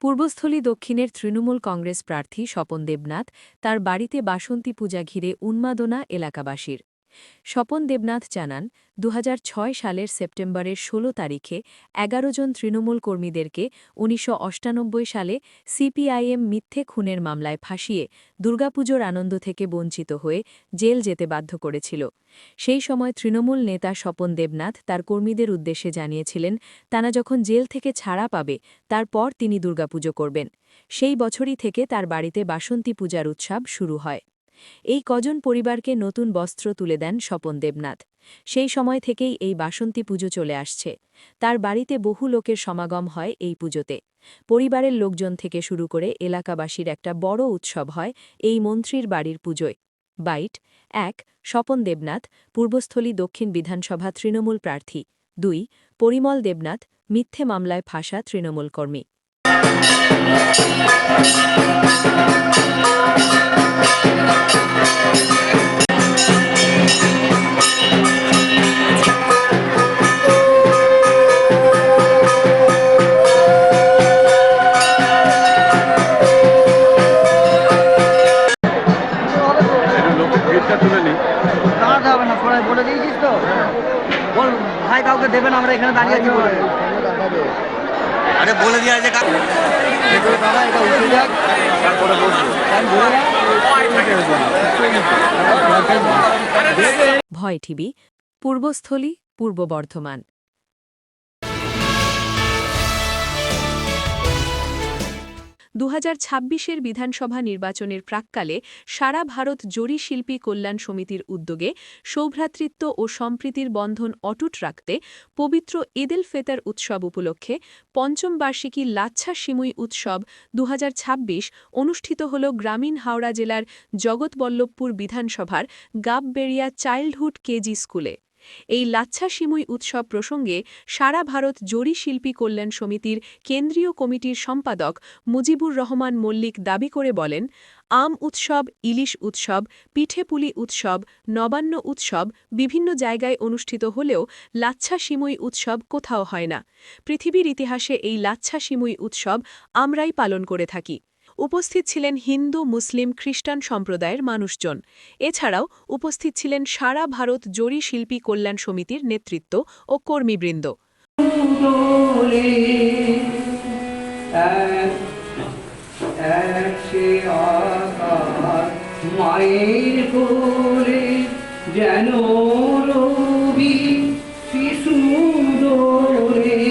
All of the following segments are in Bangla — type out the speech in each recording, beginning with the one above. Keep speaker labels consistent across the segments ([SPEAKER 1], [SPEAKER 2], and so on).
[SPEAKER 1] পূর্বস্থলী দক্ষিণের তৃণমূল কংগ্রেস প্রার্থী স্বপন দেবনাথ তার বাড়িতে বাসন্তী পূজা ঘিরে উন্মাদনা এলাকাবাসীর। স্বপন দেবনাথ জানান ২০০৬ সালের সেপ্টেম্বরের ১৬ তারিখে ১১ জন তৃণমূল কর্মীদেরকে ১৯৯৮ সালে সিপিআইএম মিথ্যে খুনের মামলায় ফাঁসিয়ে দুর্গাপুজোর আনন্দ থেকে বঞ্চিত হয়ে জেল যেতে বাধ্য করেছিল। সেই সময় তৃণমূল নেতা স্বপন দেবনাথ তার কর্মীদের উদ্দেশ্যে জানিয়েছিলেন তারা যখন জেল থেকে ছাড়া পাবে তারপর তিনি দুর্গাপুজো করবেন। সেই বছরই থেকে তার বাড়িতে বাসন্তী পূজার উৎসব শুরু হয়। এই কজন পরিবারকে নতুন বস্ত্র তুলে দেন স্বপন দেবনাথ। সেই সময় থেকেই এই বাসন্তী পুজো চলে আসছে। তার বাড়িতে বহু লোকের সমাগম হয় এই পুজোতে। পরিবারের লোকজন থেকে শুরু করে এলাকাবাসীর একটা বড় উৎসব হয় এই মন্ত্রীর বাড়ির পুজোয়। বাইট ১. স্বপন দেবনাথ, পূর্বস্থলী দক্ষিণ বিধানসভা তৃণমূল প্রার্থী। ২. পরিমল দেবনাথ, মিথ্যে মামলায় ফাঁসা তৃণমূল কর্মী।
[SPEAKER 2] দাঁড়াতে হবে না, সবাই বলে দিয়েছিস তো। বল ভাই, কাউকে দেবে না, আমরা এখানে দাঁড়িয়ে আছি বলে। আরে বলে দিয়ে আছে দাদা, এটা উঠে যাক, তারপরে বসবো।
[SPEAKER 1] ভয় টিভি, পূর্বস্থলী, পূর্ব বর্ধমান। ২০২৬-এর বিধানসভা নির্বাচনের প্রাক্কালে সারা ভারত জরি শিল্পী কল্যাণ সমিতির উদ্যোগে সৌভ্রাতৃত্ব ও সম্প্রীতির বন্ধন অটুট রাখতে পবিত্র ঈদ-উল ফিতর উৎসব উপলক্ষে পঞ্চম বার্ষিকী লাচ্ছা সিমুই উৎসব ২০২৬ অনুষ্ঠিত হল গ্রামীণ হাওড়া জেলার জগৎবল্লভপুর বিধানসভার গাববেড়িয়া চাইল্ডহুড কেজি স্কুলে। এই লাচ্ছা সিমুই উৎসব প্রসঙ্গে সারা ভারত জরি শিল্পী কল্যাণ সমিতির কেন্দ্রীয় কমিটির সম্পাদক মুজিবুর রহমান মল্লিক দাবি করে বলেন, আম উৎসব, ইলিশ উৎসব, পিঠেপুলি উৎসব, নবান্ন উৎসব বিভিন্ন জায়গায় অনুষ্ঠিত হলেও লাচ্ছা সিমুই উৎসব কোথাও হয় না। পৃথিবীর ইতিহাসে এই লাচ্ছা সিমুই উৎসব আমরাই পালন করে থাকি। উপস্থিত ছিলেন হিন্দু, মুসলিম, খ্রিস্টান সম্প্রদায়ের মানুষজন। এছাড়াও উপস্থিত ছিলেন সারা ভারত জরি শিল্পী কল্যাণ সমিতির নেতৃত্ব ও কর্মীবৃন্দ।
[SPEAKER 3] মায়ের কোলে যেন রবি শিশু দোলে,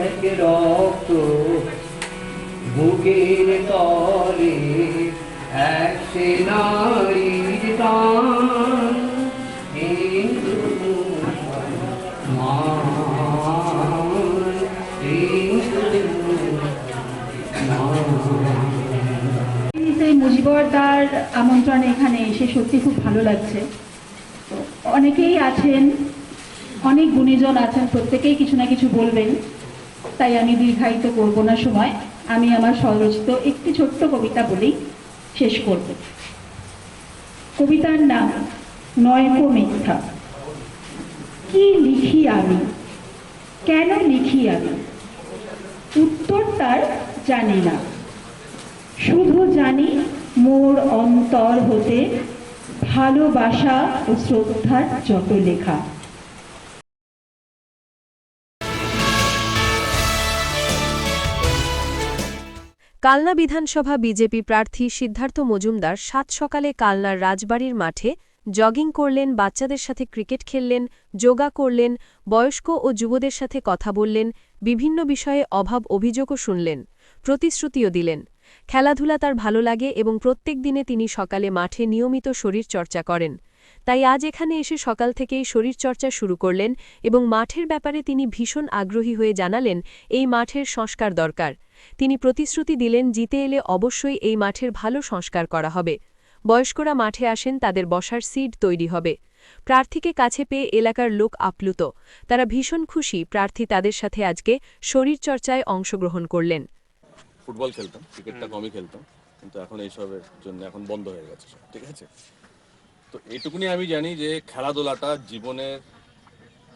[SPEAKER 3] এক রক্ত বুকের তলে, এক সে নারীর টান, হিন্দু
[SPEAKER 4] মুজিবরদার আমন্ত্রণে এখানে এসে সত্যি খুব ভালো লাগছে। অনেকেই আছেন, অনেক গুণীজন আছেন, প্রত্যেকেই কিছু না কিছু বলবেন, তাই আমি দীর্ঘায়িত করব না সময়। আমি আমার স্বরচিত একটি ছোট্ট কবিতা বলেই শেষ করব। কবিতার নাম নয়কো মিথ্যা। কি লিখি আমি, কেন লিখি আমি, উত্তর তার জানি না, শুধু জানি মোর অন্তর হতে ভালোবাসা ও শ্রদ্ধার যত লেখা।
[SPEAKER 1] কালনা বিধানসভা বিজেপি প্রার্থী সিদ্ধার্থ মজুমদার সাত সকালে কালনার রাজবাড়ির মাঠে জগিং করলেন, বাচ্চাদের সাথে ক্রিকেট খেললেন, যোগা করলেন, বয়স্ক ও যুবদের সাথে কথা বললেন, বিভিন্ন বিষয়ে অভাব অভিযোগও শুনলেন, প্রতিশ্রুতিও দিলেন। খেলাধুলা তার ভালো লাগে এবং প্রত্যেক দিনে তিনি সকালে মাঠে নিয়মিত শরীরচর্চা করেন। তাই আজ এখানে এসে সকাল থেকেই শরীরচর্চা শুরু করলেন এবং মাঠের ব্যাপারে তিনি ভীষণ আগ্রহী হয়ে জানালেন এই মাঠের সংস্কার দরকার। তিনি প্রতিশ্রুতি দিলেন জিতে এলে অবশ্যই এই মাঠের ভালো সংস্কার করা হবে। বয়স্করা মাঠে আসেন, তাদের বসার সিট তৈরি হবে। প্রার্থীকে কাছে পেয়ে এলাকার লোক আপ্লুত। তারা ভীষণ খুশি প্রার্থী তাদের সাথে আজকে শরীরচর্চায় অংশগ্রহণ করলেন।
[SPEAKER 5] ফুটবল খেলতাম, ক্রিকেটটা কমই খেলতাম, কিন্তু এখন এইসবের জন্য এখন বন্ধ হয়ে গেছে সব, ঠিক আছে? তো এইটুকুনি আমি জানি যে খেলাধুলাটা জীবনের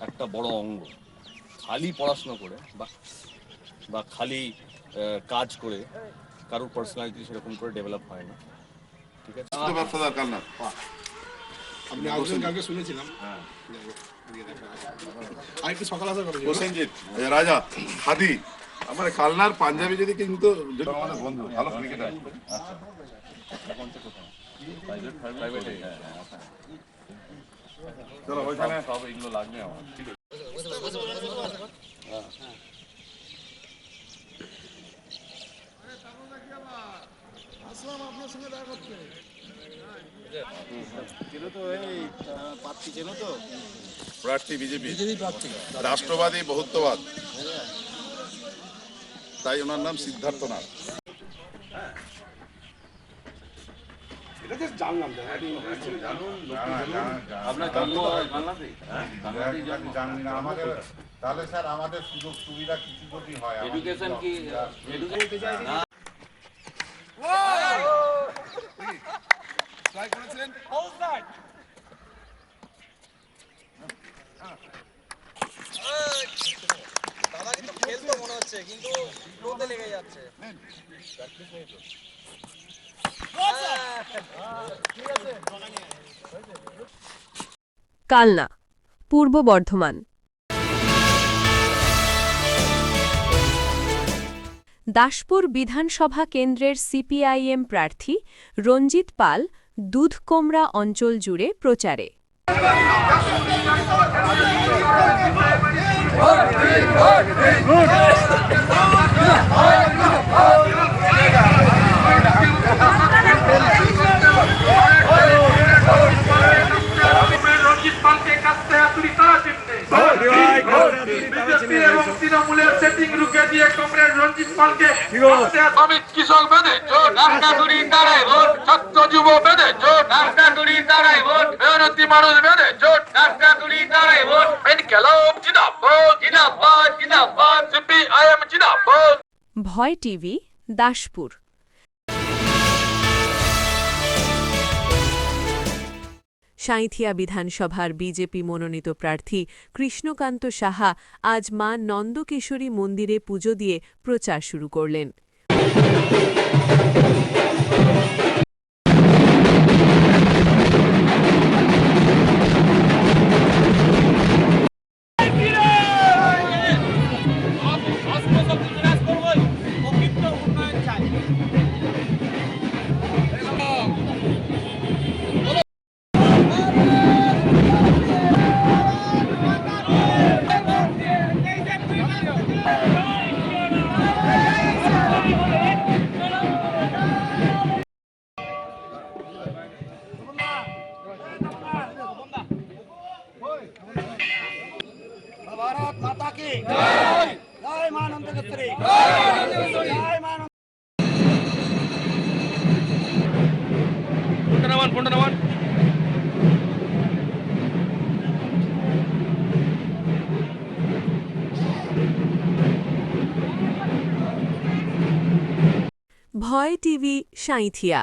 [SPEAKER 5] একটা বড় অঙ্গ। খালি পড়াশোনা করে বা বা খালি কাজ করে কারোর পার্সোনালিটি সেরকম করে ডেভেলপ হয় না, ঠিক আছে?
[SPEAKER 6] ব্যবসাদার কালনার
[SPEAKER 7] আপনি আসবেন কালকে শুনেছিলাম। আর একটু সকাল আসা করেছি।
[SPEAKER 6] প্রসেনজিৎ রাজা হাদি আমার কালনার পাঞ্জাবি যদি কিন্তু আমাদের বন্ধু ভালো ক্রিকেটার।
[SPEAKER 5] প্রাইভেটে
[SPEAKER 6] চলো ওইখানে
[SPEAKER 5] সব এগুলো লাগবে আমার, ঠিক আছে?
[SPEAKER 6] প্রার্থী বিজেপি রাষ্ট্রবাদী বহুত্ববাদ, তাই ওনার নাম সিদ্ধার্থ নাথ।
[SPEAKER 7] এটা just জানলাম তো।
[SPEAKER 5] আপনার জন্ম বাংলাদেশ?
[SPEAKER 8] জানি না আমাদের, তাহলে স্যার আমাদের সুযোগ সুবিধা কিছু যদি হয়
[SPEAKER 5] এডুকেশন কি
[SPEAKER 1] কালনা, পূর্ব বর্ধমান। দাসপুর বিধানসভা কেন্দ্রের সিপিআইএম প্রার্থী রঞ্জিত পাল দুধকোমরা অঞ্চল জুড়ে প্রচারে।
[SPEAKER 9] রঞ্জিত পালকে কাছে হাতুড়ি তারা চিনতে বিজেপি এবং তৃণমূলের সেটিং রুখে দিয়ে কমরেড রঞ্জিত পালকে অমিত কৃষক বেঁধে জোট নারকাগুড়ি তারাই ভোট ছাত্র যুব বেঁধে জোট নারকাগুড়ি তারাই ভোট মেহনতি মানুষ বেঁধে জোট নারকাগুড়ি তারাই ভোট মেডিকেল জিন্দাবাদ জিন্দাবাদ জিন্দাবাদ সিপিআইএম জিন্দাবাদ।
[SPEAKER 1] ভয় টিভি, দাসপুর। সাঁইথিয়া বিধানসভার বিজেপি মনোনীত প্রার্থী কৃষ্ণকান্ত সাহা আজ মা নন্দকেশরী মন্দিরে পুজো দিয়ে প্রচার শুরু করলেন।
[SPEAKER 2] भारत माता की जय, जय मां नंदकेश्वरी, जय मां
[SPEAKER 1] ভয় টিভি, সাঁইথিয়া।